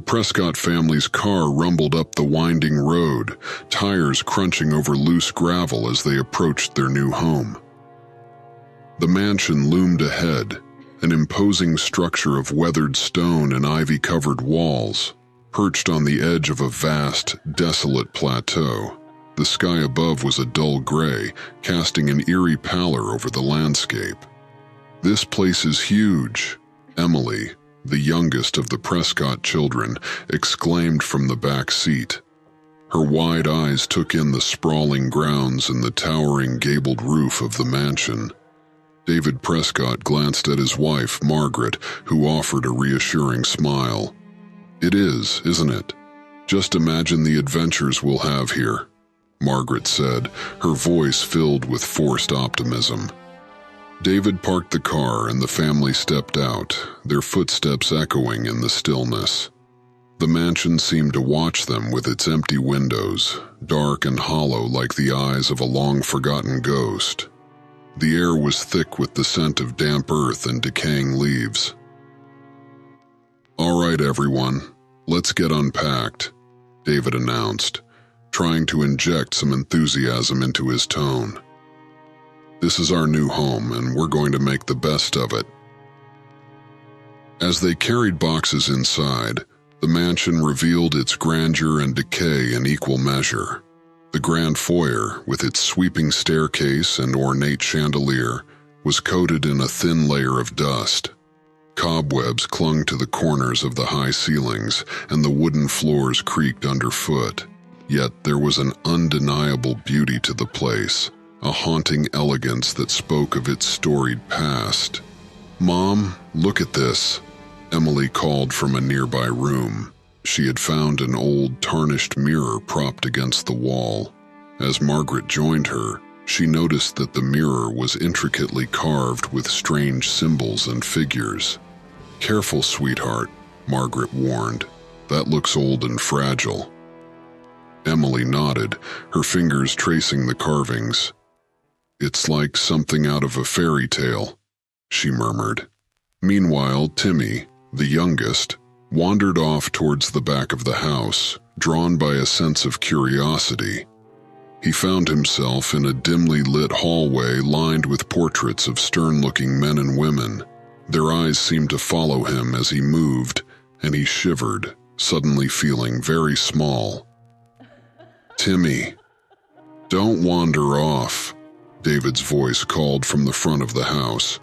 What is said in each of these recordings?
Prescott family's car rumbled up the winding road, tires crunching over loose gravel as they approached their new home. The mansion loomed ahead, an imposing structure of weathered stone and ivy-covered walls, perched on the edge of a vast, desolate plateau. The sky above was a dull gray, casting an eerie pallor over the landscape. "This place is huge," Emily, the youngest of the Prescott children, exclaimed from the back seat. Her wide eyes took in the sprawling grounds and the towering gabled roof of the mansion. David Prescott glanced at his wife, Margaret, who offered a reassuring smile. "It is, isn't it? Just imagine the adventures we'll have here," Margaret said, her voice filled with forced optimism. David parked the car and the family stepped out, their footsteps echoing in the stillness. The mansion seemed to watch them with its empty windows, dark and hollow like the eyes of a long-forgotten ghost. The air was thick with the scent of damp earth and decaying leaves. "All right, everyone, let's get unpacked," David announced, trying to inject some enthusiasm into his tone. "This is our new home, and we're going to make the best of it." As they carried boxes inside, the mansion revealed its grandeur and decay in equal measure. The grand foyer, with its sweeping staircase and ornate chandelier, was coated in a thin layer of dust. Cobwebs clung to the corners of the high ceilings, and the wooden floors creaked underfoot. Yet there was an undeniable beauty to the place, a haunting elegance that spoke of its storied past. "Mom, look at this," Emily called from a nearby room. She had found an old, tarnished mirror propped against the wall. As Margaret joined her, she noticed that the mirror was intricately carved with strange symbols and figures. "Careful, sweetheart," Margaret warned. "That looks old and fragile." Emily nodded, her fingers tracing the carvings. "It's like something out of a fairy tale," she murmured. Meanwhile, Timmy, the youngest, wandered off towards the back of the house, drawn by a sense of curiosity. He found himself in a dimly lit hallway lined with portraits of stern-looking men and women. Their eyes seemed to follow him as he moved, and he shivered, suddenly feeling very small. "Timmy, don't wander off," David's voice called from the front of the house.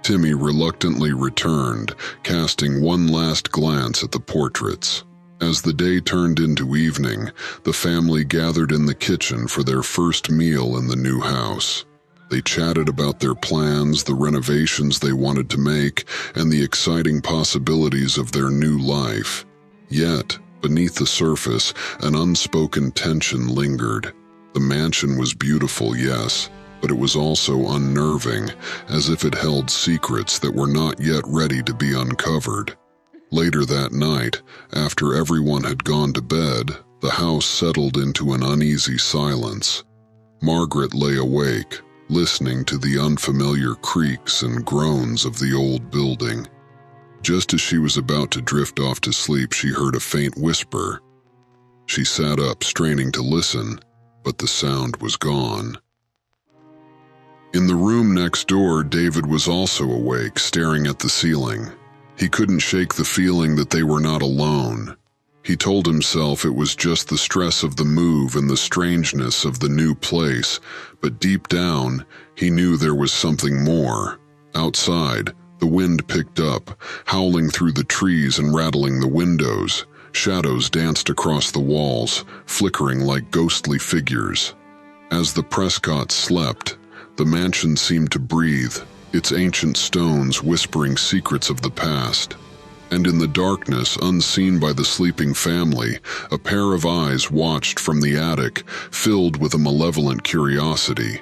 Timmy reluctantly returned, casting one last glance at the portraits. As the day turned into evening, the family gathered in the kitchen for their first meal in the new house. They chatted about their plans, the renovations they wanted to make, and the exciting possibilities of their new life. Yet, beneath the surface, an unspoken tension lingered. The mansion was beautiful, yes, but it was also unnerving, as if it held secrets that were not yet ready to be uncovered. Later that night, after everyone had gone to bed, the house settled into an uneasy silence. Margaret lay awake, listening to the unfamiliar creaks and groans of the old building. Just as she was about to drift off to sleep, she heard a faint whisper. She sat up, straining to listen, but the sound was gone. In the room next door, David was also awake, staring at the ceiling. He couldn't shake the feeling that they were not alone. He told himself it was just the stress of the move and the strangeness of the new place, but deep down, he knew there was something more. Outside, the wind picked up, howling through the trees and rattling the windows. Shadows danced across the walls, flickering like ghostly figures. As the Prescotts slept, the mansion seemed to breathe, its ancient stones whispering secrets of the past. And in the darkness, unseen by the sleeping family, a pair of eyes watched from the attic, filled with a malevolent curiosity.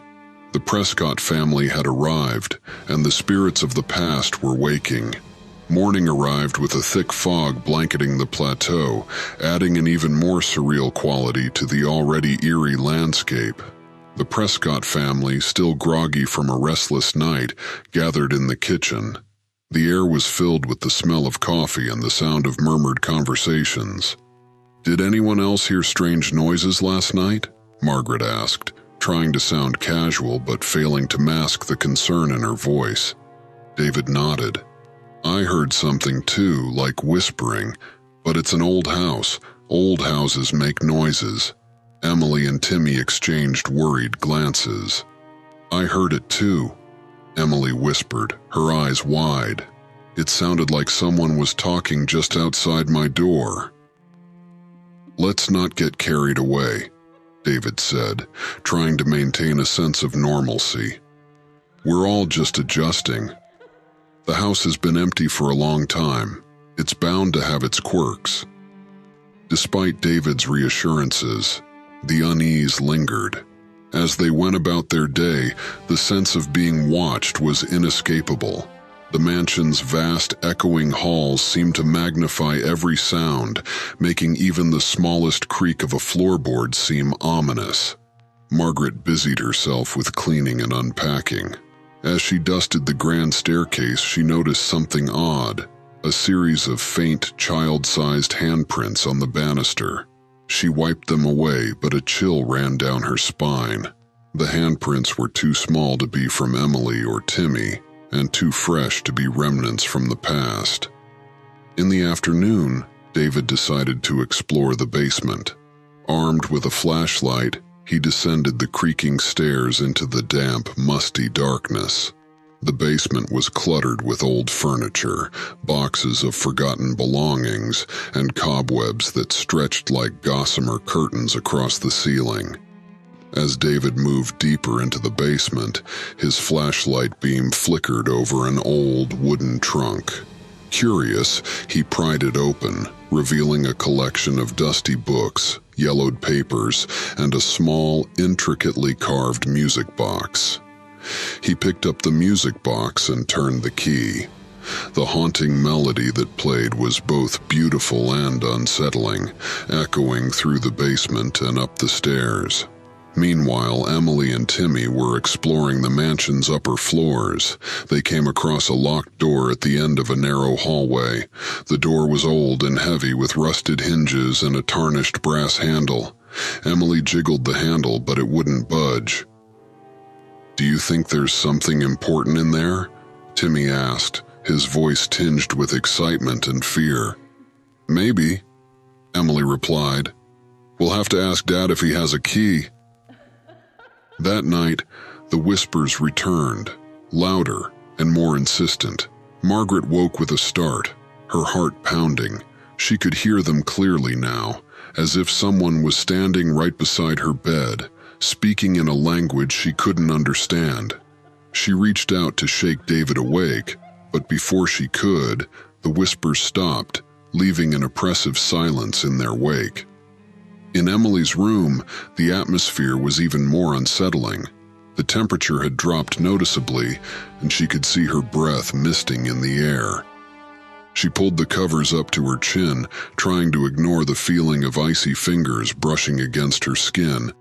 The Prescott family had arrived, and the spirits of the past were waking. Morning arrived with a thick fog blanketing the plateau, adding an even more surreal quality to the already eerie landscape. The Prescott family, still groggy from a restless night, gathered in the kitchen. The air was filled with the smell of coffee and the sound of murmured conversations. "Did anyone else hear strange noises last night?" Margaret asked, trying to sound casual but failing to mask the concern in her voice. David nodded. "I heard something too, like whispering, but it's an old house. Old houses make noises." Emily and Timmy exchanged worried glances. "I heard it too," Emily whispered, her eyes wide. "It sounded like someone was talking just outside my door." "Let's not get carried away," David said, trying to maintain a sense of normalcy. "We're all just adjusting. The house has been empty for a long time. It's bound to have its quirks." Despite David's reassurances, the unease lingered. As they went about their day, the sense of being watched was inescapable. The mansion's vast, echoing halls seemed to magnify every sound, making even the smallest creak of a floorboard seem ominous. Margaret busied herself with cleaning and unpacking. As she dusted the grand staircase, she noticed something odd, a series of faint, child-sized handprints on the banister. She wiped them away, but a chill ran down her spine. The handprints were too small to be from Emily or Timmy, and too fresh to be remnants from the past. In the afternoon, David decided to explore the basement. Armed with a flashlight, he descended the creaking stairs into the damp, musty darkness. The basement was cluttered with old furniture, boxes of forgotten belongings, and cobwebs that stretched like gossamer curtains across the ceiling. As David moved deeper into the basement, his flashlight beam flickered over an old wooden trunk. Curious, he pried it open, revealing a collection of dusty books, yellowed papers, and a small, intricately carved music box. He picked up the music box and turned the key. The haunting melody that played was both beautiful and unsettling, echoing through the basement and up the stairs. Meanwhile, Emily and Timmy were exploring the mansion's upper floors. They came across a locked door at the end of a narrow hallway. The door was old and heavy with rusted hinges and a tarnished brass handle. Emily jiggled the handle, but it wouldn't budge. "Do you think there's something important in there?" Timmy asked, his voice tinged with excitement and fear. "Maybe," Emily replied. "We'll have to ask Dad if he has a key." That night, the whispers returned, louder and more insistent. Margaret woke with a start, her heart pounding. She could hear them clearly now, as if someone was standing right beside her bed, speaking in a language she couldn't understand. She reached out to shake David awake, but before she could, the whispers stopped, leaving an oppressive silence in their wake. In Emily's room, the atmosphere was even more unsettling. The temperature had dropped noticeably, and she could see her breath misting in the air. She pulled the covers up to her chin, trying to ignore the feeling of icy fingers brushing against her skin.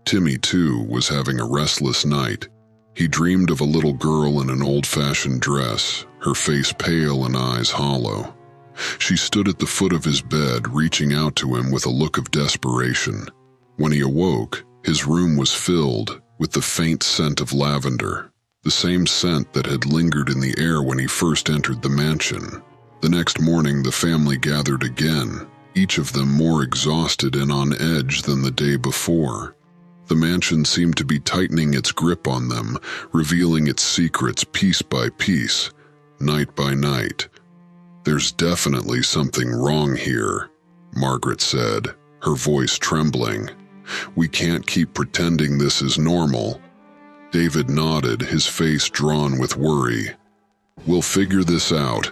Timmy, too, was having a restless night. He dreamed of a little girl in an old-fashioned dress, her face pale and eyes hollow. She stood at the foot of his bed, reaching out to him with a look of desperation. When he awoke, his room was filled with the faint scent of lavender, the same scent that had lingered in the air when he first entered the mansion. The next morning, the family gathered again, each of them more exhausted and on edge than the day before. The mansion seemed to be tightening its grip on them, revealing its secrets piece by piece, night by night. "There's definitely something wrong here," Margaret said, her voice trembling. "We can't keep pretending this is normal." David nodded, his face drawn with worry. "We'll figure this out,"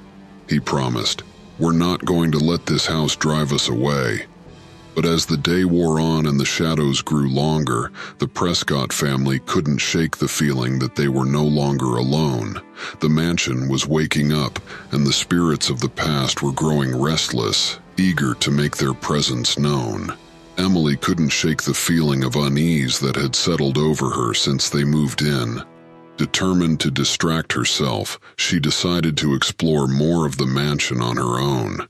he promised. "We're not going to let this house drive us away." But as the day wore on and the shadows grew longer, the Prescott family couldn't shake the feeling that they were no longer alone. The mansion was waking up, and the spirits of the past were growing restless, eager to make their presence known. Emily couldn't shake the feeling of unease that had settled over her since they moved in. Determined to distract herself, she decided to explore more of the mansion on her own.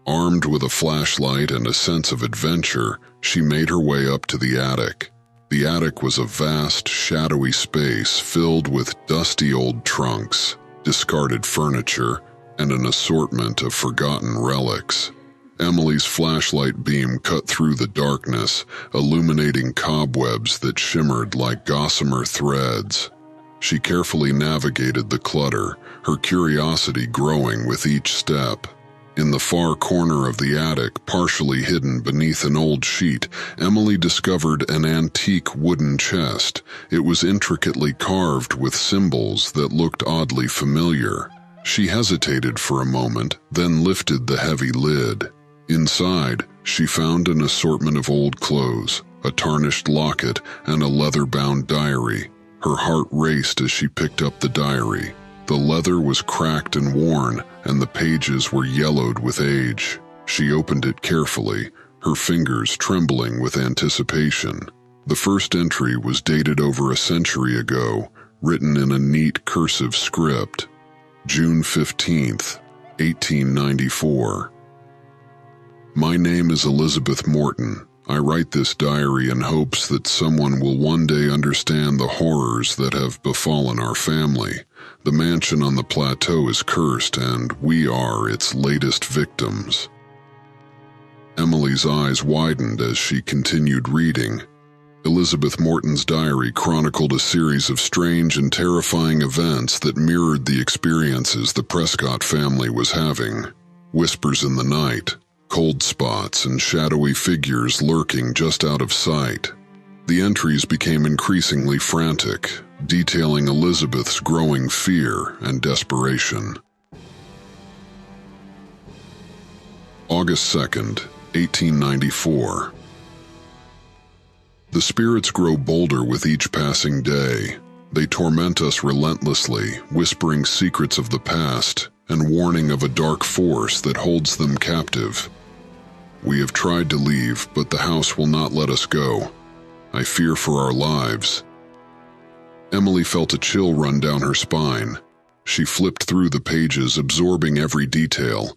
Armed with a flashlight and a sense of adventure, she made her way up to the attic. The attic was a vast, shadowy space filled with dusty old trunks, discarded furniture, and an assortment of forgotten relics. Emily's flashlight beam cut through the darkness, illuminating cobwebs that shimmered like gossamer threads. She carefully navigated the clutter, her curiosity growing with each step. In the far corner of the attic, partially hidden beneath an old sheet, Emily discovered an antique wooden chest. It was intricately carved with symbols that looked oddly familiar. She hesitated for a moment, then lifted the heavy lid. Inside, she found an assortment of old clothes, a tarnished locket, and a leather-bound diary. Her heart raced as she picked up the diary. The leather was cracked and worn, and the pages were yellowed with age. She opened it carefully, her fingers trembling with anticipation. The first entry was dated over a century ago, written in a neat cursive script. June 15th, 1894. My name is Elizabeth Morton. I write this diary in hopes that someone will one day understand the horrors that have befallen our family. The mansion on the plateau is cursed, and we are its latest victims. Emily's eyes widened as she continued reading. Elizabeth Morton's diary chronicled a series of strange and terrifying events that mirrored the experiences the Prescott family was having. Whispers in the night, cold spots, and shadowy figures lurking just out of sight. The entries became increasingly frantic, detailing Elizabeth's growing fear and desperation. August 2nd, 1894. The spirits grow bolder with each passing day. They torment us relentlessly, whispering secrets of the past and warning of a dark force that holds them captive. We have tried to leave, but the house will not let us go. I fear for our lives. Emily felt a chill run down her spine. She flipped through the pages, absorbing every detail.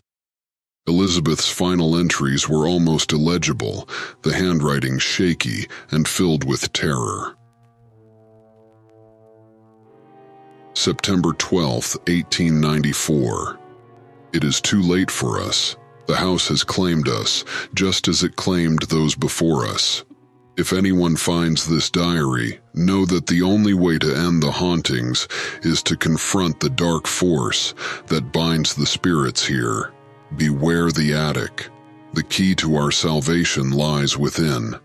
Elizabeth's final entries were almost illegible, the handwriting shaky and filled with terror. September 12th, 1894. It is too late for us. The house has claimed us, just as it claimed those before us. If anyone finds this diary, know that the only way to end the hauntings is to confront the dark force that binds the spirits here. Beware the attic. The key to our salvation lies within.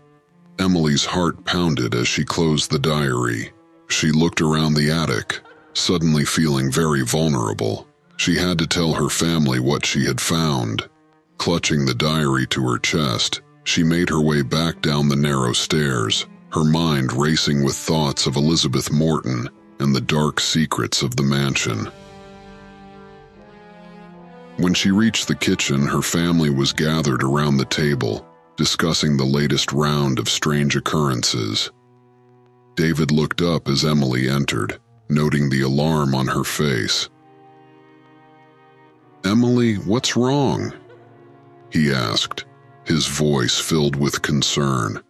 Emily's heart pounded as she closed the diary. She looked around the attic, suddenly feeling very vulnerable. She had to tell her family what she had found. Clutching the diary to her chest, she made her way back down the narrow stairs, her mind racing with thoughts of Elizabeth Morton and the dark secrets of the mansion. When she reached the kitchen, her family was gathered around the table, discussing the latest round of strange occurrences. David looked up as Emily entered, noting the alarm on her face. "Emily, what's wrong?" he asked, his voice filled with concern.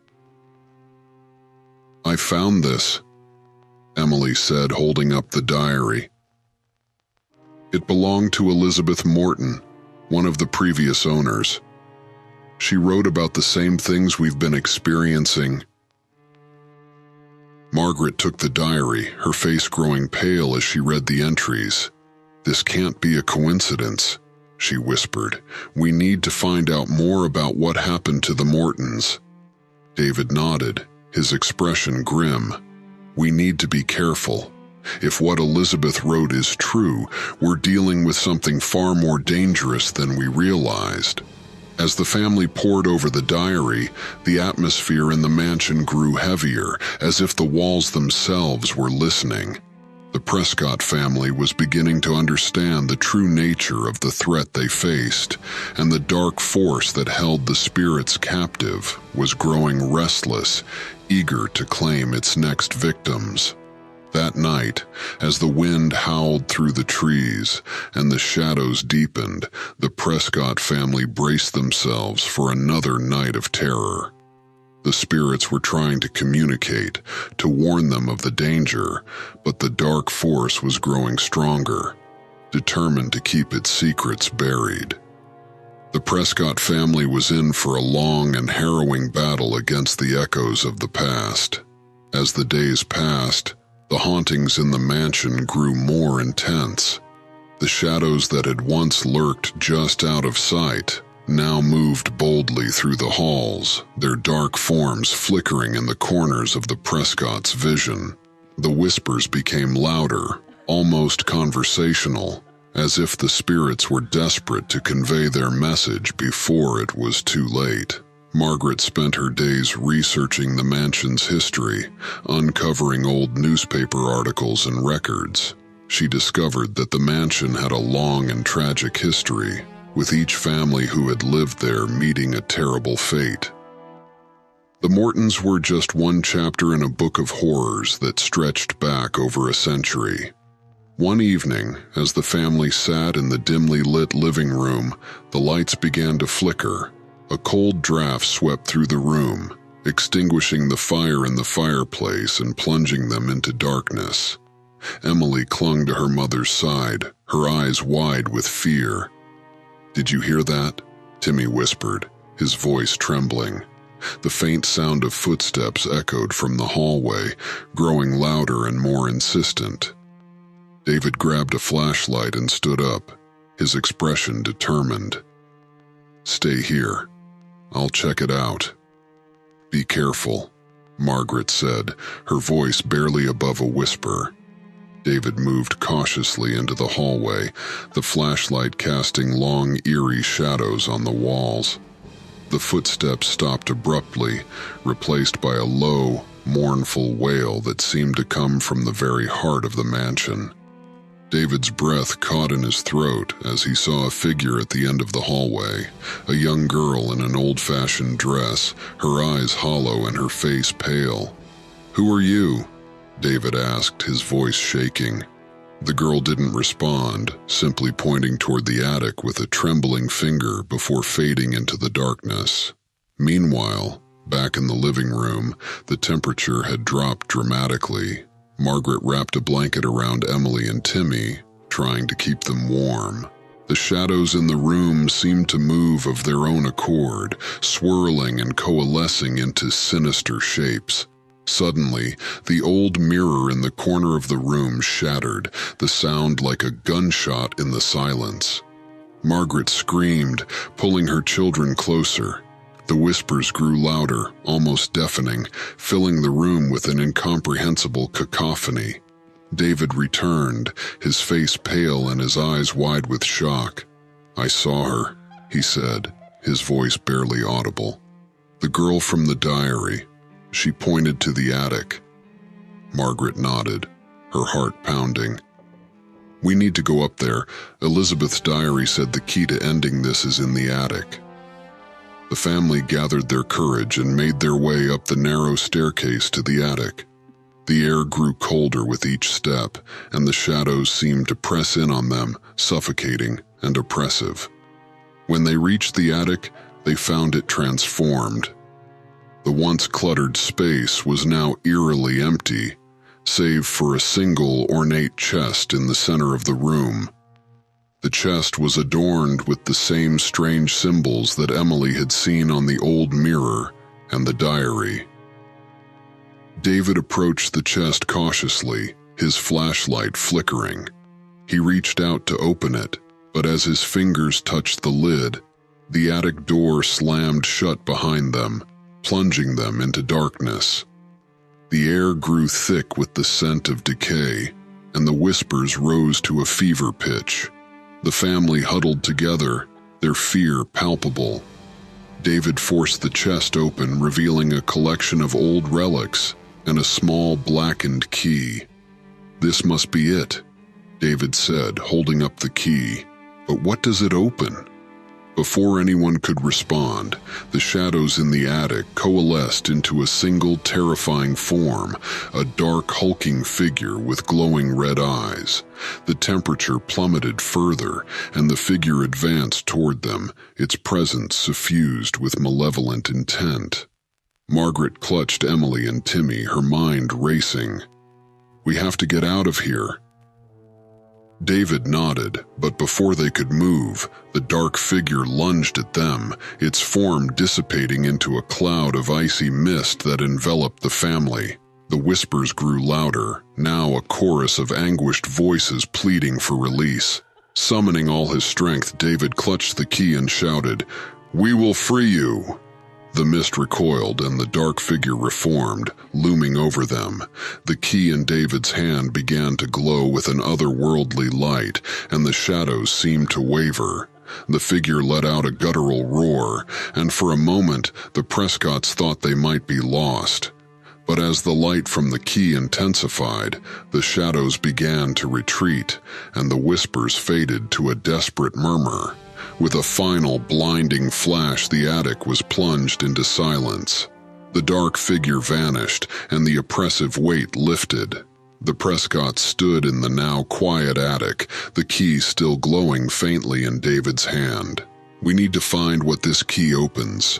"I found this," Emily said, holding up the diary. It belonged to Elizabeth Morton, one of the previous owners. She wrote about the same things we've been experiencing. Margaret took the diary, her face growing pale as she read the entries. "This can't be a coincidence," she whispered. "We need to find out more about what happened to the Mortons." David nodded, his expression grim. "We need to be careful. If what Elizabeth wrote is true, we're dealing with something far more dangerous than we realized." As the family pored over the diary, the atmosphere in the mansion grew heavier, as if the walls themselves were listening. The Prescott family was beginning to understand the true nature of the threat they faced, and the dark force that held the spirits captive was growing restless, eager to claim its next victims. That night, as the wind howled through the trees and the shadows deepened, the Prescott family braced themselves for another night of terror. The spirits were trying to communicate, to warn them of the danger, but the dark force was growing stronger, determined to keep its secrets buried. The Prescott family was in for a long and harrowing battle against the echoes of the past. As the days passed, the hauntings in the mansion grew more intense. The shadows that had once lurked just out of sight now moved boldly through the halls, their dark forms flickering in the corners of the Prescott's vision. The whispers became louder, almost conversational, as if the spirits were desperate to convey their message before it was too late. Margaret spent her days researching the mansion's history, uncovering old newspaper articles and records. She discovered that the mansion had a long and tragic history, with each family who had lived there meeting a terrible fate. The Mortons were just one chapter in a book of horrors that stretched back over a century. One evening, as the family sat in the dimly lit living room, the lights began to flicker. A cold draft swept through the room, extinguishing the fire in the fireplace and plunging them into darkness. Emily clung to her mother's side, her eyes wide with fear. "Did you hear that?" Timmy whispered, his voice trembling. The faint sound of footsteps echoed from the hallway, growing louder and more insistent. David grabbed a flashlight and stood up, his expression determined. "Stay here. I'll check it out." "Be careful," Margaret said, her voice barely above a whisper. David moved cautiously into the hallway, the flashlight casting long, eerie shadows on the walls. The footsteps stopped abruptly, replaced by a low, mournful wail that seemed to come from the very heart of the mansion. David's breath caught in his throat as he saw a figure at the end of the hallway, a young girl in an old-fashioned dress, her eyes hollow and her face pale. "Who are you?" David asked, his voice shaking. The girl didn't respond, simply pointing toward the attic with a trembling finger before fading into the darkness. Meanwhile, back in the living room, the temperature had dropped dramatically. Margaret wrapped a blanket around Emily and Timmy, trying to keep them warm. The shadows in the room seemed to move of their own accord, swirling and coalescing into sinister shapes. Suddenly, the old mirror in the corner of the room shattered, the sound like a gunshot in the silence. Margaret screamed, pulling her children closer. The whispers grew louder, almost deafening, filling the room with an incomprehensible cacophony. David returned, his face pale and his eyes wide with shock. "I saw her," he said, his voice barely audible. "The girl from the diary." She pointed to the attic. Margaret nodded, her heart pounding. "We need to go up there. Elizabeth's diary said the key to ending this is in the attic." The family gathered their courage and made their way up the narrow staircase to the attic. The air grew colder with each step, and the shadows seemed to press in on them, suffocating and oppressive. When they reached the attic, they found it transformed. The once cluttered space was now eerily empty, save for a single ornate chest in the center of the room. The chest was adorned with the same strange symbols that Emily had seen on the old mirror and the diary. David approached the chest cautiously, his flashlight flickering. He reached out to open it, but as his fingers touched the lid, the attic door slammed shut behind them, plunging them into darkness. The air grew thick with the scent of decay, and the whispers rose to a fever pitch. The family huddled together, their fear palpable. David forced the chest open, revealing a collection of old relics and a small blackened key. "This must be it," David said, holding up the key. "But what does it open?" Before anyone could respond, the shadows in the attic coalesced into a single terrifying form, a dark hulking figure with glowing red eyes. The temperature plummeted further, and the figure advanced toward them, its presence suffused with malevolent intent. Margaret clutched Emily and Timmy, her mind racing. "We have to get out of here." David nodded, but before they could move, the dark figure lunged at them, its form dissipating into a cloud of icy mist that enveloped the family. The whispers grew louder, now a chorus of anguished voices pleading for release. Summoning all his strength, David clutched the key and shouted, "We will free you!" The mist recoiled and the dark figure reformed, looming over them. The key in David's hand began to glow with an otherworldly light, and the shadows seemed to waver. The figure let out a guttural roar, and for a moment the Prescotts thought they might be lost. But as the light from the key intensified, the shadows began to retreat, and the whispers faded to a desperate murmur. With a final blinding flash, the attic was plunged into silence. The dark figure vanished, and the oppressive weight lifted. The Prescotts stood in the now quiet attic, the key still glowing faintly in David's hand. "We need to find what this key opens,"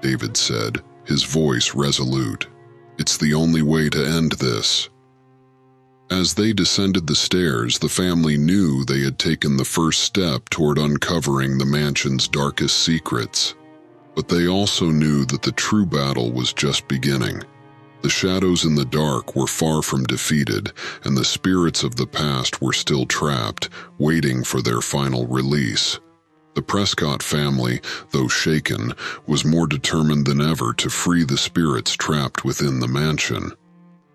David said, his voice resolute. "It's the only way to end this." As they descended the stairs, the family knew they had taken the first step toward uncovering the mansion's darkest secrets. But they also knew that the true battle was just beginning. The shadows in the dark were far from defeated, and the spirits of the past were still trapped, waiting for their final release. The Prescott family, though shaken, was more determined than ever to free the spirits trapped within the mansion.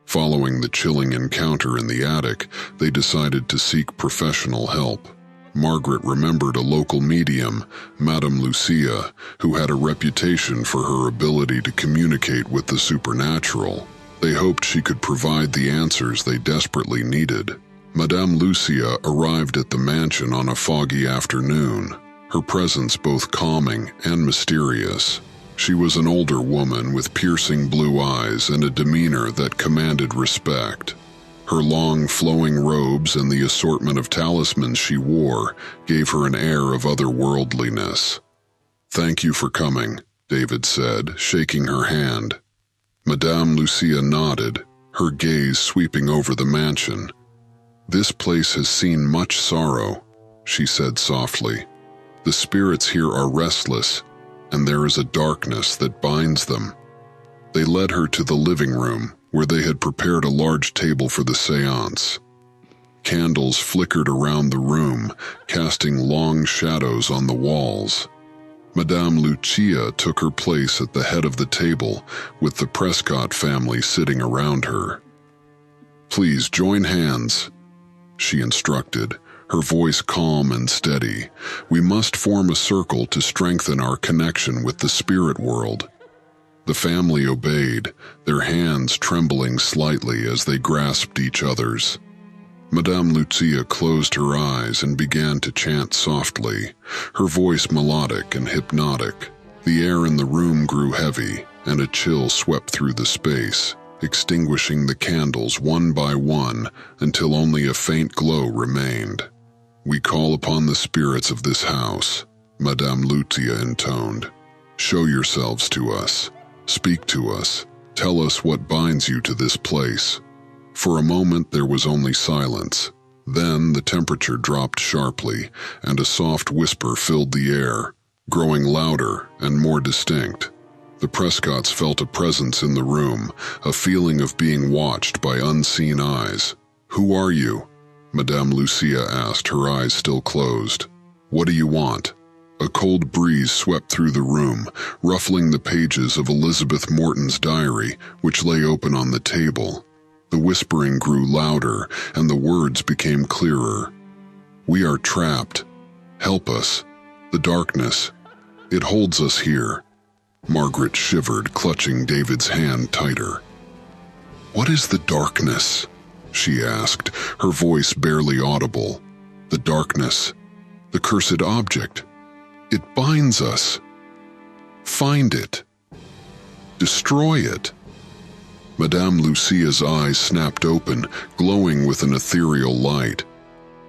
Following the chilling encounter in the attic, they decided to seek professional help. Margaret remembered a local medium, Madame Lucia, who had a reputation for her ability to communicate with the supernatural. They hoped she could provide the answers they desperately needed. Madame Lucia arrived at the mansion on a foggy afternoon, her presence both calming and mysterious. She was an older woman with piercing blue eyes and a demeanor that commanded respect. Her long, flowing robes and the assortment of talismans she wore gave her an air of otherworldliness. "Thank you for coming," David said, shaking her hand. Madame Lucia nodded, her gaze sweeping over the mansion. "This place has seen much sorrow," she said softly. "The spirits here are restless, and there is a darkness that binds them." They led her to the living room, where they had prepared a large table for the seance. Candles flickered around the room, casting long shadows on the walls. Madame Lucia took her place at the head of the table, with the Prescott family sitting around her. "Please join hands," she instructed, her voice calm and steady. "We must form a circle to strengthen our connection with the spirit world." The family obeyed, their hands trembling slightly as they grasped each other's. Madame Lucia closed her eyes and began to chant softly, her voice melodic and hypnotic. The air in the room grew heavy, and a chill swept through the space, extinguishing the candles one by one until only a faint glow remained. "We call upon the spirits of this house," Madame Lucia intoned. "Show yourselves to us. Speak to us. Tell us what binds you to this place." For a moment there was only silence. Then the temperature dropped sharply, and a soft whisper filled the air, growing louder and more distinct. The Prescotts felt a presence in the room, a feeling of being watched by unseen eyes. "Who are you?" Madame Lucia asked, her eyes still closed. "What do you want?" A cold breeze swept through the room, ruffling the pages of Elizabeth Morton's diary, which lay open on the table. The whispering grew louder, and the words became clearer. "We are trapped. Help us. The darkness. It holds us here." Margaret shivered, clutching David's hand tighter. "What is the darkness?" she asked, her voice barely audible. "The darkness. The cursed object." It binds us. Find it. Destroy it." Madame Lucia's eyes snapped open, glowing with an ethereal light.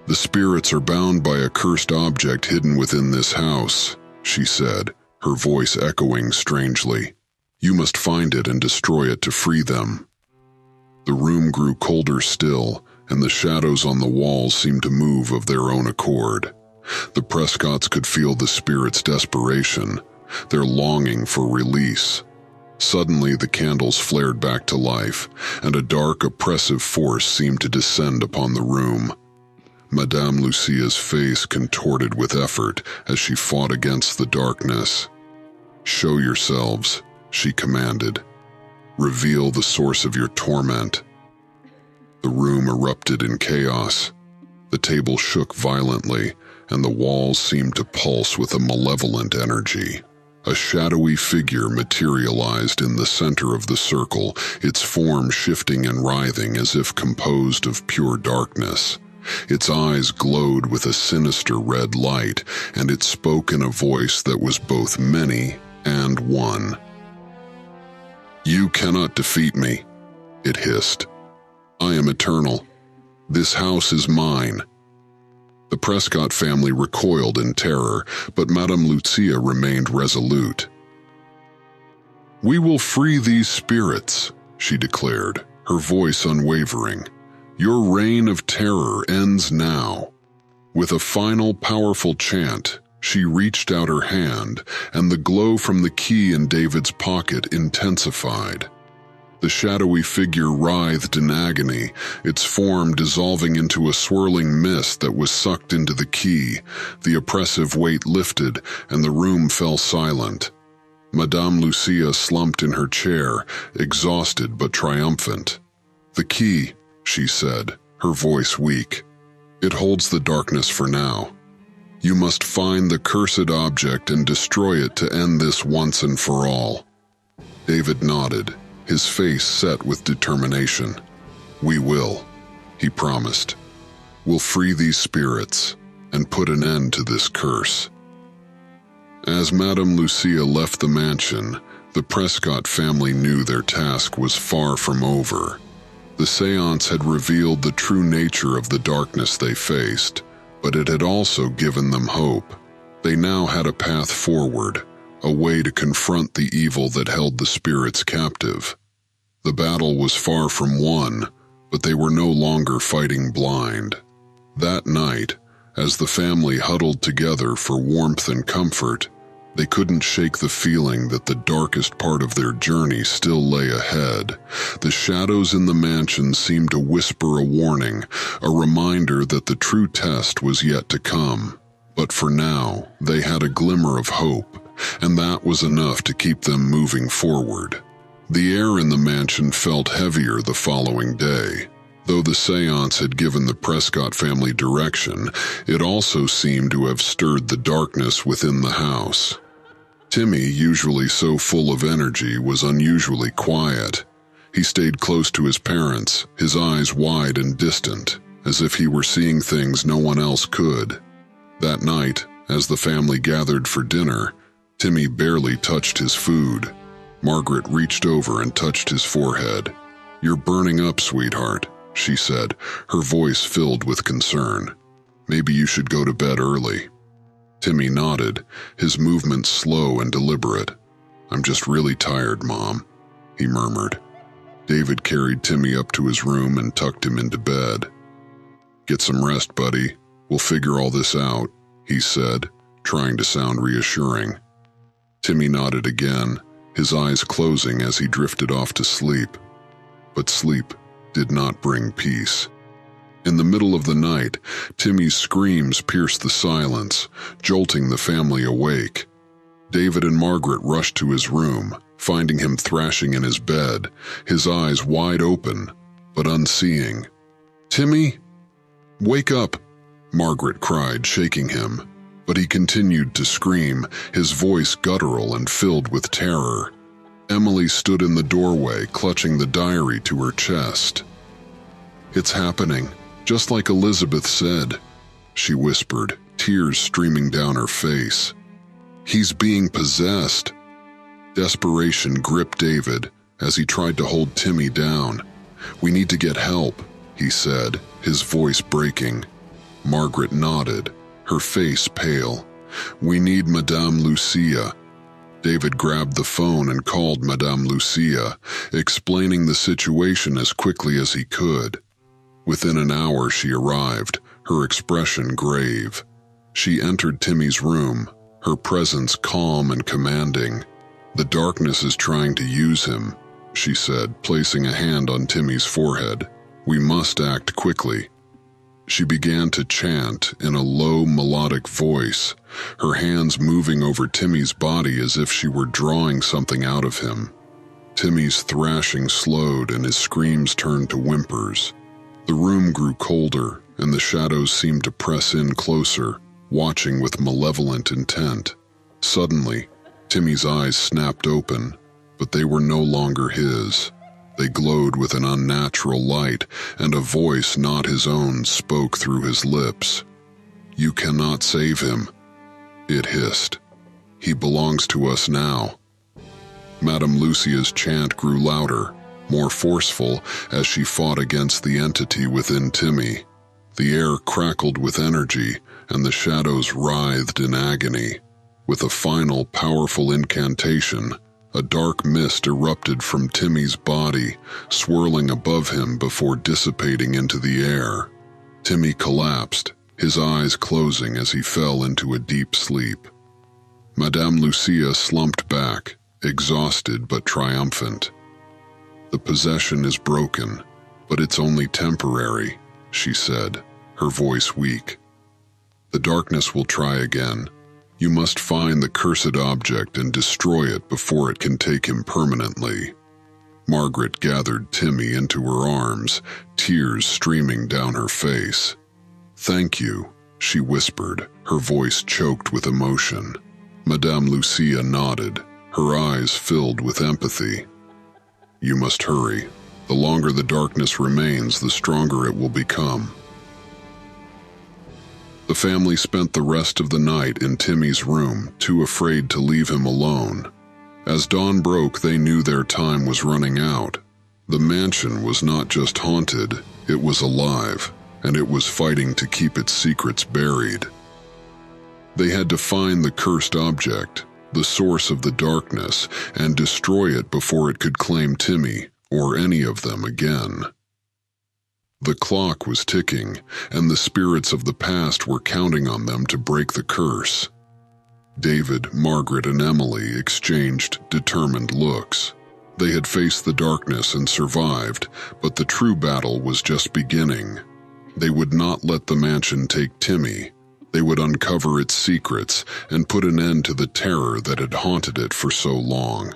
"The spirits are bound by a cursed object hidden within this house," she said, her voice echoing strangely. "You must find it and destroy it to free them." The room grew colder still, and the shadows on the walls seemed to move of their own accord. The Prescotts could feel the spirits' desperation, their longing for release. Suddenly the candles flared back to life, and a dark, oppressive force seemed to descend upon the room. Madame Lucia's face contorted with effort as she fought against the darkness. "Show yourselves," she commanded. "Reveal the source of your torment." The room erupted in chaos. The table shook violently, and the walls seemed to pulse with a malevolent energy. A shadowy figure materialized in the center of the circle, its form shifting and writhing as if composed of pure darkness. Its eyes glowed with a sinister red light, and it spoke in a voice that was both many and one. "You cannot defeat me," it hissed. "I am eternal. This house is mine." The Prescott family recoiled in terror, but Madame Lucia remained resolute. "We will free these spirits," she declared, her voice unwavering. "Your reign of terror ends now." With a final powerful chant, she reached out her hand, and the glow from the key in David's pocket intensified. The shadowy figure writhed in agony, its form dissolving into a swirling mist that was sucked into the key. The oppressive weight lifted, and the room fell silent. Madame Lucia slumped in her chair, exhausted but triumphant. "The key," she said, her voice weak. "It holds the darkness for now. You must find the cursed object and destroy it to end this once and for all." David nodded, his face set with determination. "We will," he promised. "We'll free these spirits and put an end to this curse." As Madame Lucia left the mansion, the Prescott family knew their task was far from over. The seance had revealed the true nature of the darkness they faced, but it had also given them hope. They now had a path forward, a way to confront the evil that held the spirits captive. The battle was far from won, but they were no longer fighting blind. That night, as the family huddled together for warmth and comfort, they couldn't shake the feeling that the darkest part of their journey still lay ahead. The shadows in the mansion seemed to whisper a warning, a reminder that the true test was yet to come. But for now, they had a glimmer of hope, and that was enough to keep them moving forward. The air in the mansion felt heavier the following day. Though the seance had given the Prescott family direction, it also seemed to have stirred the darkness within the house. Timmy, usually so full of energy, was unusually quiet. He stayed close to his parents, his eyes wide and distant, as if he were seeing things no one else could. That night, as the family gathered for dinner, Timmy barely touched his food. Margaret reached over and touched his forehead. "You're burning up, sweetheart," she said, her voice filled with concern. "Maybe you should go to bed early." Timmy nodded, his movements slow and deliberate. "I'm just really tired, Mom," he murmured. David carried Timmy up to his room and tucked him into bed. "Get some rest, buddy. We'll figure all this out," he said, trying to sound reassuring. Timmy nodded again, his eyes closing as he drifted off to sleep. But sleep did not bring peace. In the middle of the night, Timmy's screams pierced the silence, jolting the family awake. David and Margaret rushed to his room, finding him thrashing in his bed, his eyes wide open, but unseeing. "Timmy? Wake up!" Margaret cried, shaking him. But he continued to scream, his voice guttural and filled with terror. Emily stood in the doorway, clutching the diary to her chest. "It's happening, just like Elizabeth said," she whispered, tears streaming down her face. He's being possessed. Desperation gripped David as he tried to hold Timmy down. We need to get help, he said, his voice breaking. Margaret nodded, her face pale. We need Madame Lucia. David grabbed the phone and called Madame Lucia, explaining the situation as quickly as he could. Within an hour she arrived, her expression grave. She entered Timmy's room, her presence calm and commanding. The darkness is trying to use him, she said, placing a hand on Timmy's forehead. We must act quickly. She began to chant in a low, melodic voice, her hands moving over Timmy's body as if she were drawing something out of him. Timmy's thrashing slowed and his screams turned to whimpers. The room grew colder, and the shadows seemed to press in closer, watching with malevolent intent. Suddenly, Timmy's eyes snapped open, but they were no longer his. They glowed with an unnatural light, and a voice not his own spoke through his lips. You cannot save him, it hissed. He belongs to us now. Madame Lucia's chant grew louder, more forceful as she fought against the entity within Timmy. The air crackled with energy, and the shadows writhed in agony. With a final, powerful incantation, a dark mist erupted from Timmy's body, swirling above him before dissipating into the air. Timmy collapsed, his eyes closing as he fell into a deep sleep. Madame Lucia slumped back, exhausted but triumphant. The possession is broken, but it's only temporary, she said, her voice weak. The darkness will try again. You must find the cursed object and destroy it before it can take him permanently. Margaret gathered Timmy into her arms, tears streaming down her face. Thank you, she whispered, her voice choked with emotion. Madame Lucia nodded, her eyes filled with empathy. You must hurry. The longer the darkness remains, the stronger it will become. The family spent the rest of the night in Timmy's room, too afraid to leave him alone. As dawn broke, they knew their time was running out. The mansion was not just haunted, it was alive, and it was fighting to keep its secrets buried. They had to find the cursed object, the source of the darkness, and destroy it before it could claim Timmy or any of them again. The clock was ticking, and the spirits of the past were counting on them to break the curse. David, Margaret, and Emily exchanged determined looks. They had faced the darkness and survived, but the true battle was just beginning. They would not let the mansion take Timmy. They would uncover its secrets and put an end to the terror that had haunted it for so long.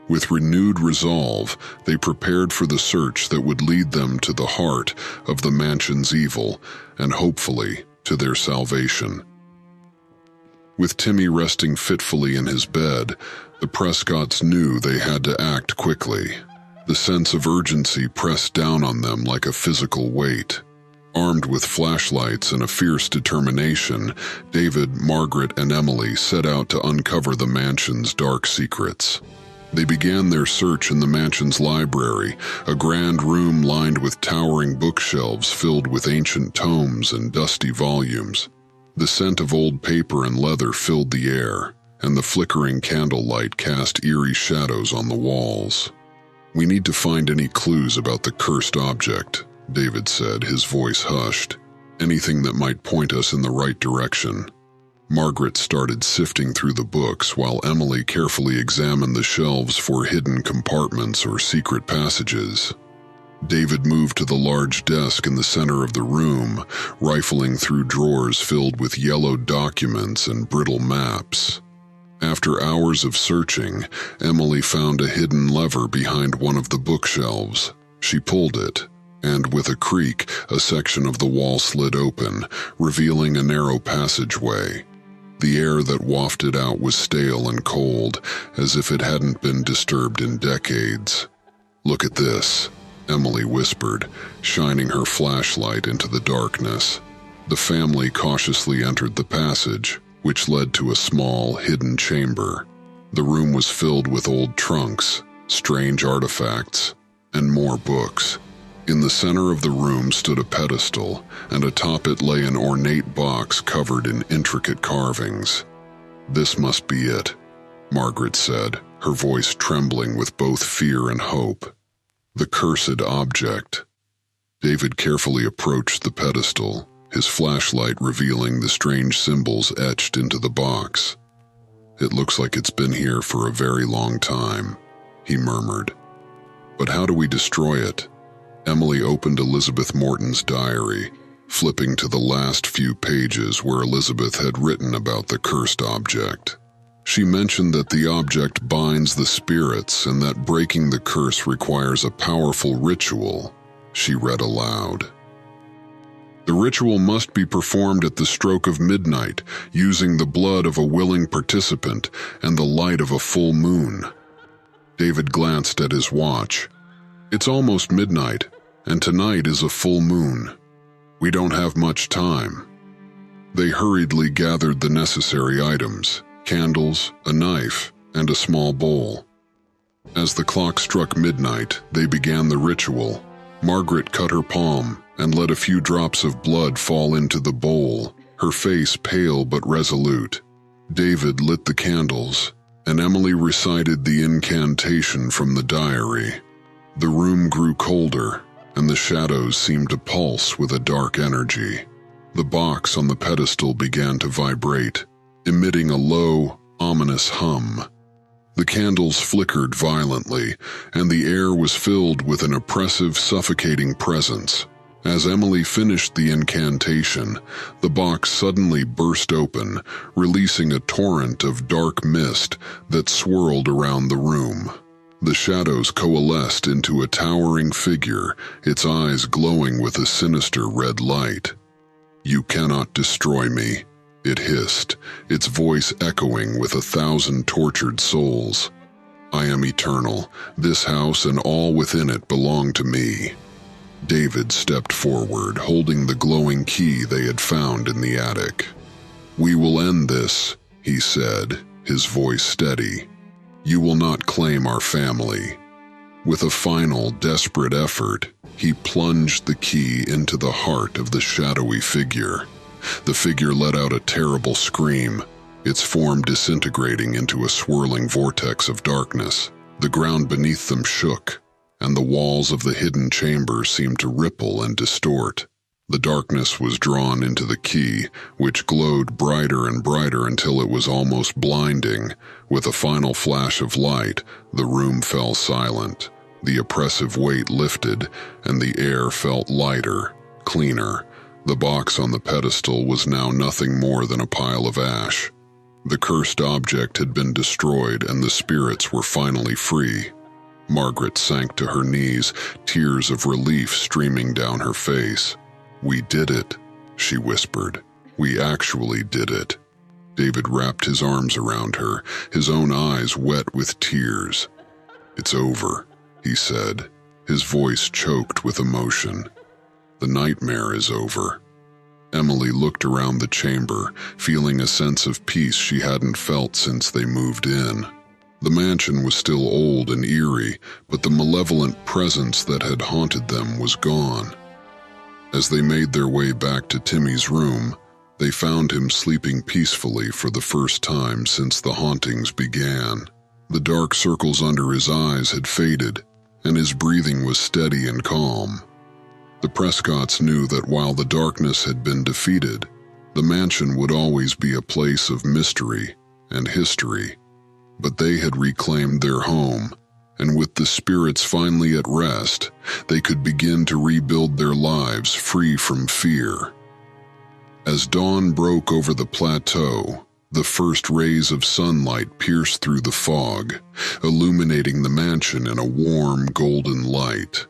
With renewed resolve, they prepared for the search that would lead them to the heart of the mansion's evil and hopefully to their salvation. With Timmy resting fitfully in his bed, the Prescotts knew they had to act quickly. The sense of urgency pressed down on them like a physical weight. Armed with flashlights and a fierce determination, David, Margaret, and Emily set out to uncover the mansion's dark secrets. They began their search in the mansion's library, a grand room lined with towering bookshelves filled with ancient tomes and dusty volumes. The scent of old paper and leather filled the air, and the flickering candlelight cast eerie shadows on the walls. We need to find any clues about the cursed object, David said, his voice hushed. Anything that might point us in the right direction. Margaret started sifting through the books while Emily carefully examined the shelves for hidden compartments or secret passages. David moved to the large desk in the center of the room, rifling through drawers filled with yellowed documents and brittle maps. After hours of searching, Emily found a hidden lever behind one of the bookshelves. She pulled it, and with a creak, a section of the wall slid open, revealing a narrow passageway. The air that wafted out was stale and cold, as if it hadn't been disturbed in decades. Look at this, Emily whispered, shining her flashlight into the darkness. The family cautiously entered the passage. which led to a small, hidden chamber. The room was filled with old trunks, strange artifacts, and more books. In the center of the room stood a pedestal, and atop it lay an ornate box covered in intricate carvings. "This must be it," Margaret said, her voice trembling with both fear and hope. "The cursed object." David carefully approached the pedestal, his flashlight revealing the strange symbols etched into the box. "It looks like it's been here for a very long time," he murmured. "But how do we destroy it?" Emily opened Elizabeth Morton's diary, flipping to the last few pages where Elizabeth had written about the cursed object. She mentioned that the object binds the spirits and that breaking the curse requires a powerful ritual. She read aloud. "The ritual must be performed at the stroke of midnight, using the blood of a willing participant and the light of a full moon." David glanced at his watch. "It's almost midnight, and tonight is a full moon. We don't have much time." They hurriedly gathered the necessary items: candles, a knife, and a small bowl. As the clock struck midnight, they began the ritual. Margaret cut her palm and let a few drops of blood fall into the bowl, her face pale but resolute. David lit the candles, and Emily recited the incantation from the diary. The room grew colder, and the shadows seemed to pulse with a dark energy. The box on the pedestal began to vibrate, emitting a low, ominous hum. The candles flickered violently, and the air was filled with an oppressive, suffocating presence. As Emily finished the incantation, the box suddenly burst open, releasing a torrent of dark mist that swirled around the room. The shadows coalesced into a towering figure, its eyes glowing with a sinister red light. "You cannot destroy me," it hissed, its voice echoing with 1,000 tortured souls. "I am eternal. This house and all within it belong to me." David stepped forward, holding the glowing key they had found in the attic. "We will end this," he said, his voice steady. "You will not claim our family." With a final, desperate effort, he plunged the key into the heart of the shadowy figure. The figure let out a terrible scream, its form disintegrating into a swirling vortex of darkness. The ground beneath them shook, and the walls of the hidden chamber seemed to ripple and distort. The darkness was drawn into the key, which glowed brighter and brighter until it was almost blinding. With a final flash of light, the room fell silent. The oppressive weight lifted, and the air felt lighter, cleaner. The box on the pedestal was now nothing more than a pile of ash. The cursed object had been destroyed, and the spirits were finally free. Margaret sank to her knees, tears of relief streaming down her face. "We did it," she whispered. "We actually did it." David wrapped his arms around her, his own eyes wet with tears. "It's over," he said, his voice choked with emotion. "The nightmare is over." Emily looked around the chamber, feeling a sense of peace she hadn't felt since they moved in. The mansion was still old and eerie, but the malevolent presence that had haunted them was gone. As they made their way back to Timmy's room, they found him sleeping peacefully for the first time since the hauntings began. The dark circles under his eyes had faded, and his breathing was steady and calm. The Prescotts knew that while the darkness had been defeated, the mansion would always be a place of mystery and history. But they had reclaimed their home, and with the spirits finally at rest, they could begin to rebuild their lives free from fear. As dawn broke over the plateau, the first rays of sunlight pierced through the fog, illuminating the mansion in a warm, golden light.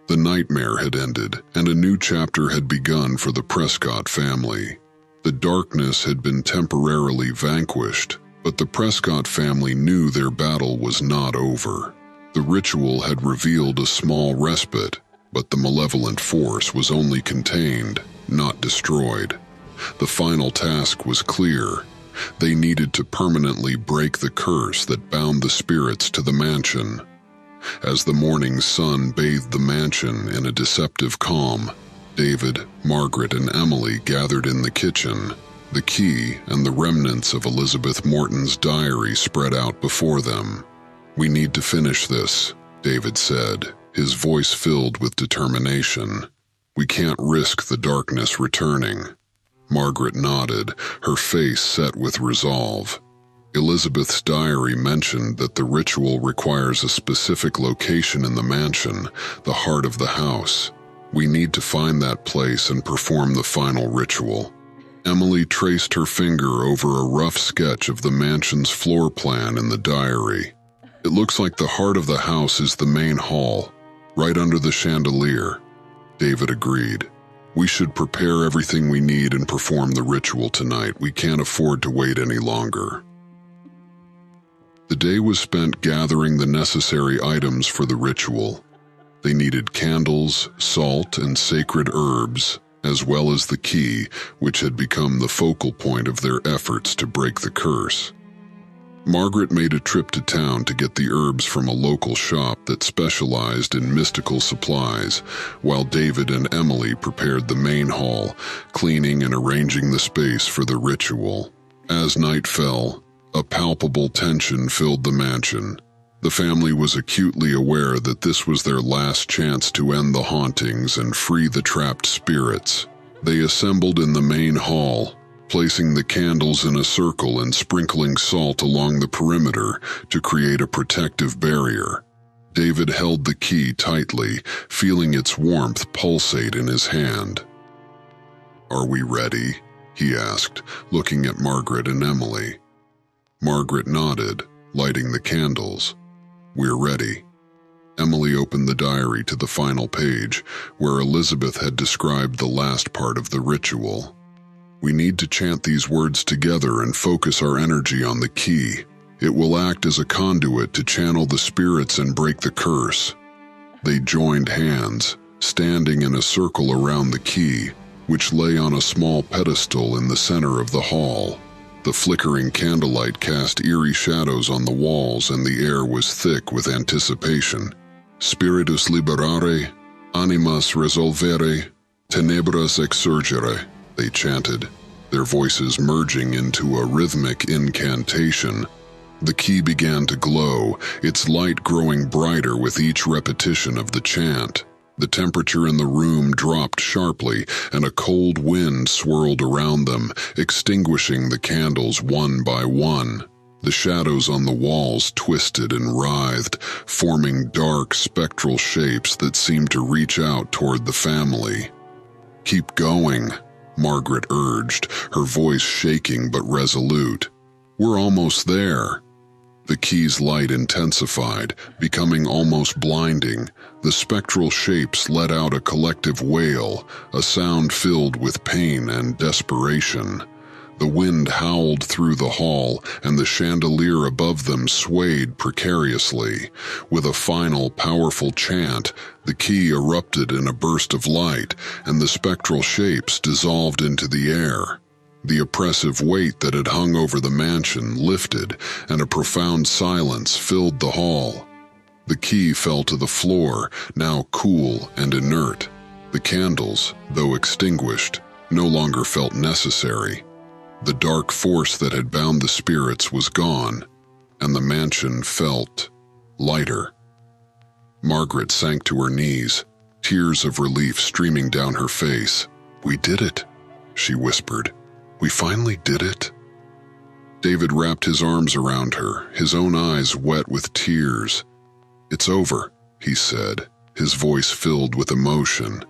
The nightmare had ended, and a new chapter had begun for the Prescott family. The darkness had been temporarily vanquished, but the Prescott family knew their battle was not over. The ritual had revealed a small respite, but the malevolent force was only contained, not destroyed. The final task was clear: They needed to permanently break the curse that bound the spirits to the mansion. As the morning sun bathed the mansion in a deceptive calm, David, Margaret, and Emily gathered in the kitchen. The key and the remnants of Elizabeth Morton's diary spread out before them. "We need to finish this," David said, his voice filled with determination. "We can't risk the darkness returning." Margaret nodded, her face set with resolve. Elizabeth's diary mentioned that the ritual requires a specific location in the mansion, the heart of the house. "We need to find that place and perform the final ritual." Emily traced her finger over a rough sketch of the mansion's floor plan in the diary. "It looks like the heart of the house is the main hall, right under the chandelier." David agreed. "We should prepare everything we need and perform the ritual tonight. We can't afford to wait any longer." The day was spent gathering the necessary items for the ritual. They needed candles, salt, and sacred herbs, as well as the key, which had become the focal point of their efforts to break the curse. Margaret made a trip to town to get the herbs from a local shop that specialized in mystical supplies, while David and Emily prepared the main hall, cleaning and arranging the space for the ritual. As night fell, a palpable tension filled the mansion. The family was acutely aware that this was their last chance to end the hauntings and free the trapped spirits. They assembled in the main hall, placing the candles in a circle and sprinkling salt along the perimeter to create a protective barrier. David held the key tightly, feeling its warmth pulsate in his hand. "Are we ready?" he asked, looking at Margaret and Emily. Margaret nodded, lighting the candles. "We're ready." Emily opened the diary to the final page, where Elizabeth had described the last part of the ritual. "We need to chant these words together and focus our energy on the key. It will act as a conduit to channel the spirits and break the curse." They joined hands, standing in a circle around the key, which lay on a small pedestal in the center of the hall. The flickering candlelight cast eerie shadows on the walls, and the air was thick with anticipation. "Spiritus liberare, animas resolvere, tenebras exsurgere," they chanted, their voices merging into a rhythmic incantation. The key began to glow, its light growing brighter with each repetition of the chant. The temperature in the room dropped sharply, and a cold wind swirled around them, extinguishing the candles one by one. The shadows on the walls twisted and writhed, forming dark, spectral shapes that seemed to reach out toward the family. "Keep going," Margaret urged, her voice shaking but resolute. "We're almost there." The key's light intensified, becoming almost blinding. The spectral shapes let out a collective wail, a sound filled with pain and desperation. The wind howled through the hall, and the chandelier above them swayed precariously. With a final, powerful chant, the key erupted in a burst of light, and the spectral shapes dissolved into the air. The oppressive weight that had hung over the mansion lifted, and a profound silence filled the hall. The key fell to the floor, now cool and inert. The candles, though extinguished, no longer felt necessary. The dark force that had bound the spirits was gone, and the mansion felt lighter. Margaret sank to her knees, tears of relief streaming down her face. "We did it," she whispered. "We finally did it." David wrapped his arms around her, his own eyes wet with tears. "It's over," he said, his voice filled with emotion.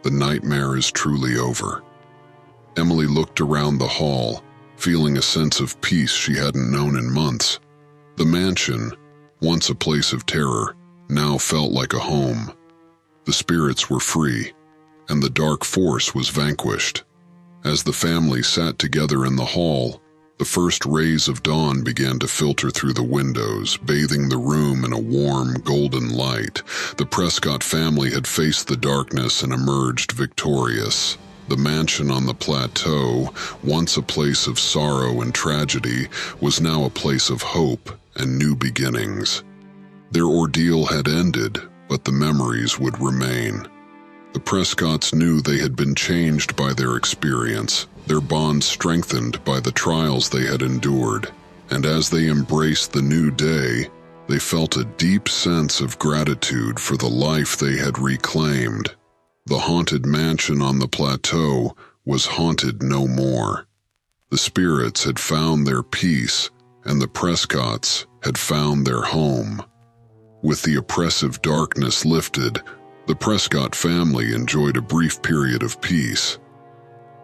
"The nightmare is truly over." Emily looked around the hall, feeling a sense of peace she hadn't known in months. The mansion, once a place of terror, now felt like a home. The spirits were free, and the dark force was vanquished. As the family sat together in the hall, the first rays of dawn began to filter through the windows, bathing the room in a warm, golden light. The Prescott family had faced the darkness and emerged victorious. The mansion on the plateau, once a place of sorrow and tragedy, was now a place of hope and new beginnings. Their ordeal had ended, but the memories would remain. The Prescotts knew they had been changed by their experience, their bond strengthened by the trials they had endured, and as they embraced the new day, they felt a deep sense of gratitude for the life they had reclaimed. The haunted mansion on the plateau was haunted no more. The spirits had found their peace, and the Prescotts had found their home. With the oppressive darkness lifted, the Prescott family enjoyed a brief period of peace.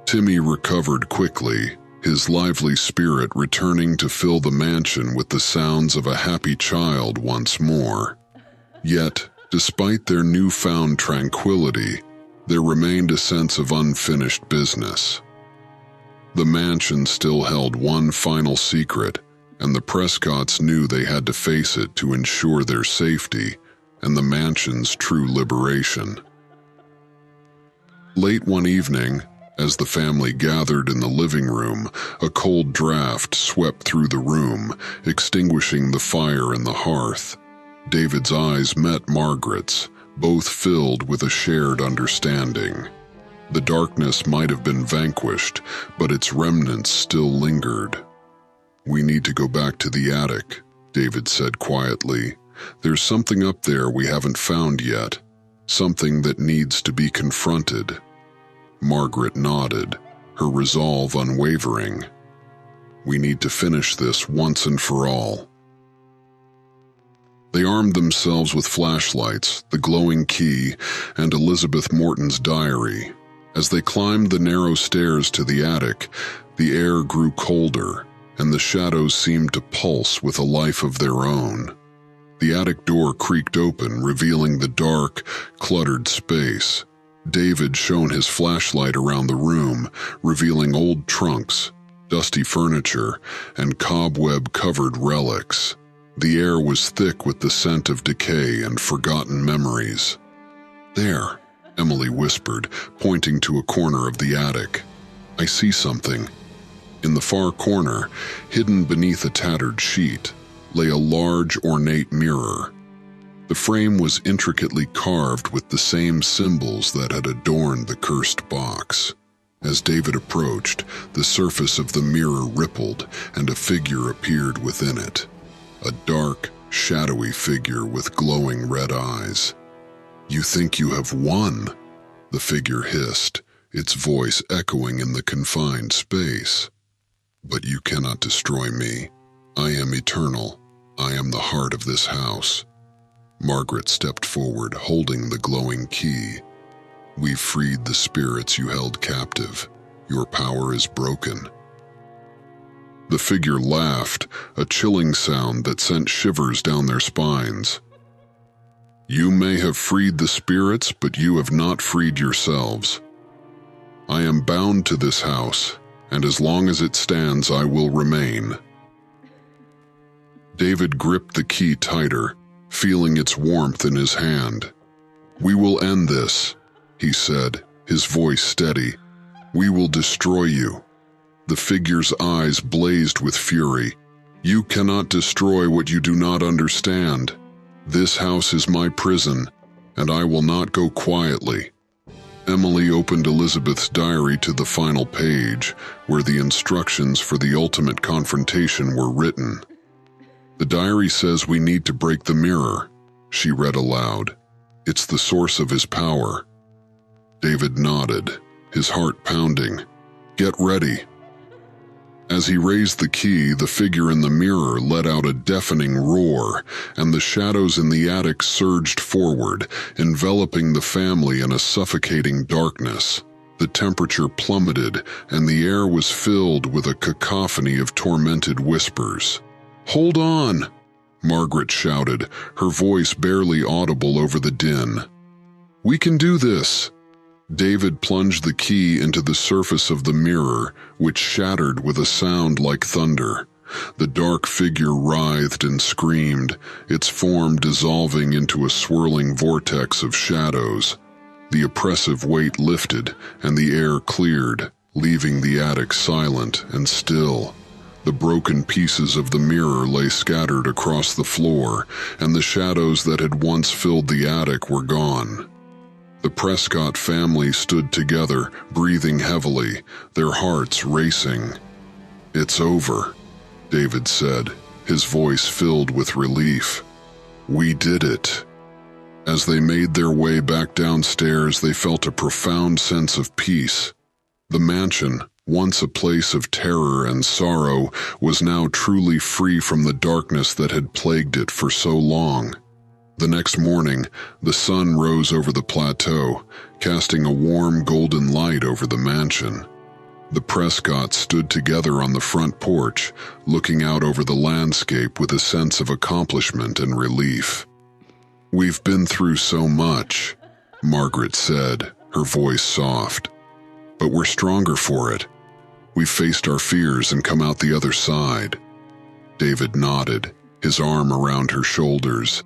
Timmy recovered quickly, his lively spirit returning to fill the mansion with the sounds of a happy child once more. Yet, despite their newfound tranquility, there remained a sense of unfinished business. The mansion still held one final secret, and the Prescotts knew they had to face it to ensure their safety and the mansion's true liberation. Late one evening, as the family gathered in the living room, a cold draft swept through the room, extinguishing the fire in the hearth. David's eyes met Margaret's, both filled with a shared understanding. The darkness might have been vanquished, but its remnants still lingered. "We need to go back to the attic," David said quietly. "There's something up there we haven't found yet, something that needs to be confronted." Margaret nodded, her resolve unwavering. "We need to finish this once and for all." They armed themselves with flashlights, the glowing key, and Elizabeth Morton's diary. As they climbed the narrow stairs to the attic, the air grew colder, and the shadows seemed to pulse with a life of their own. The attic door creaked open, revealing the dark, cluttered space. David shone his flashlight around the room, revealing old trunks, dusty furniture, and cobweb-covered relics. The air was thick with the scent of decay and forgotten memories. "There," Emily whispered, pointing to a corner of the attic. "I see something." In the far corner, hidden beneath a tattered sheet, lay a large, ornate mirror. The frame was intricately carved with the same symbols that had adorned the cursed box. As David approached, the surface of the mirror rippled, and a figure appeared within it. A dark, shadowy figure with glowing red eyes. "You think you have won," the figure hissed, its voice echoing in the confined space. "But you cannot destroy me. I am eternal. I am the heart of this house." Margaret stepped forward, holding the glowing key. "We've freed the spirits you held captive. Your power is broken." The figure laughed, a chilling sound that sent shivers down their spines. "You may have freed the spirits, but you have not freed yourselves. I am bound to this house, and as long as it stands, I will remain." David gripped the key tighter, feeling its warmth in his hand. "We will end this," he said, his voice steady. "We will destroy you." The figure's eyes blazed with fury. "You cannot destroy what you do not understand. This house is my prison, and I will not go quietly." Emily opened Elizabeth's diary to the final page, where the instructions for the ultimate confrontation were written. "The diary says we need to break the mirror," she read aloud. "It's the source of his power." David nodded, his heart pounding. "Get ready." As he raised the key, the figure in the mirror let out a deafening roar, and the shadows in the attic surged forward, enveloping the family in a suffocating darkness. The temperature plummeted, and the air was filled with a cacophony of tormented whispers. "Hold on!" Margaret shouted, her voice barely audible over the din. "We can do this!" David plunged the key into the surface of the mirror, which shattered with a sound like thunder. The dark figure writhed and screamed, its form dissolving into a swirling vortex of shadows. The oppressive weight lifted, and the air cleared, leaving the attic silent and still. The broken pieces of the mirror lay scattered across the floor, and the shadows that had once filled the attic were gone. The Prescott family stood together, breathing heavily, their hearts racing. "It's over," David said, his voice filled with relief. "We did it." As they made their way back downstairs, they felt a profound sense of peace. The mansion, once a place of terror and sorrow, was now truly free from the darkness that had plagued it for so long. The next morning, the sun rose over the plateau, casting a warm golden light over the mansion. The Prescotts stood together on the front porch, looking out over the landscape with a sense of accomplishment and relief. "We've been through so much," Margaret said, her voice soft. "But we're stronger for it. We've faced our fears and come out the other side." David nodded, his arm around her shoulders.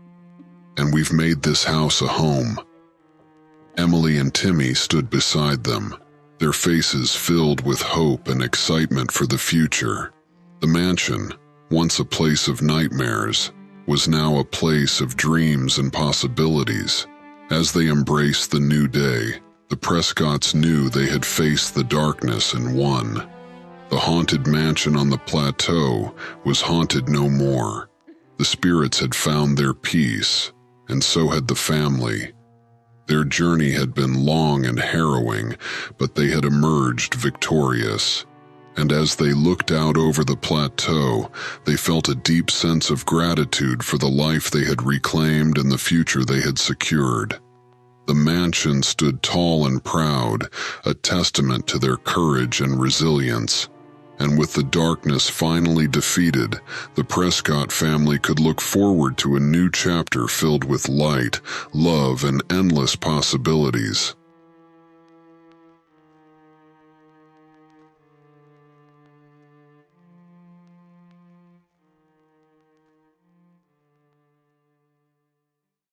"And we've made this house a home." Emily and Timmy stood beside them, their faces filled with hope and excitement for the future. The mansion, once a place of nightmares, was now a place of dreams and possibilities. As they embraced the new day, the Prescotts knew they had faced the darkness and won. The haunted mansion on the plateau was haunted no more. The spirits had found their peace, and so had the family. Their journey had been long and harrowing, but they had emerged victorious. And as they looked out over the plateau, they felt a deep sense of gratitude for the life they had reclaimed and the future they had secured. The mansion stood tall and proud, a testament to their courage and resilience. And with the darkness finally defeated, the Prescott family could look forward to a new chapter filled with light, love, and endless possibilities.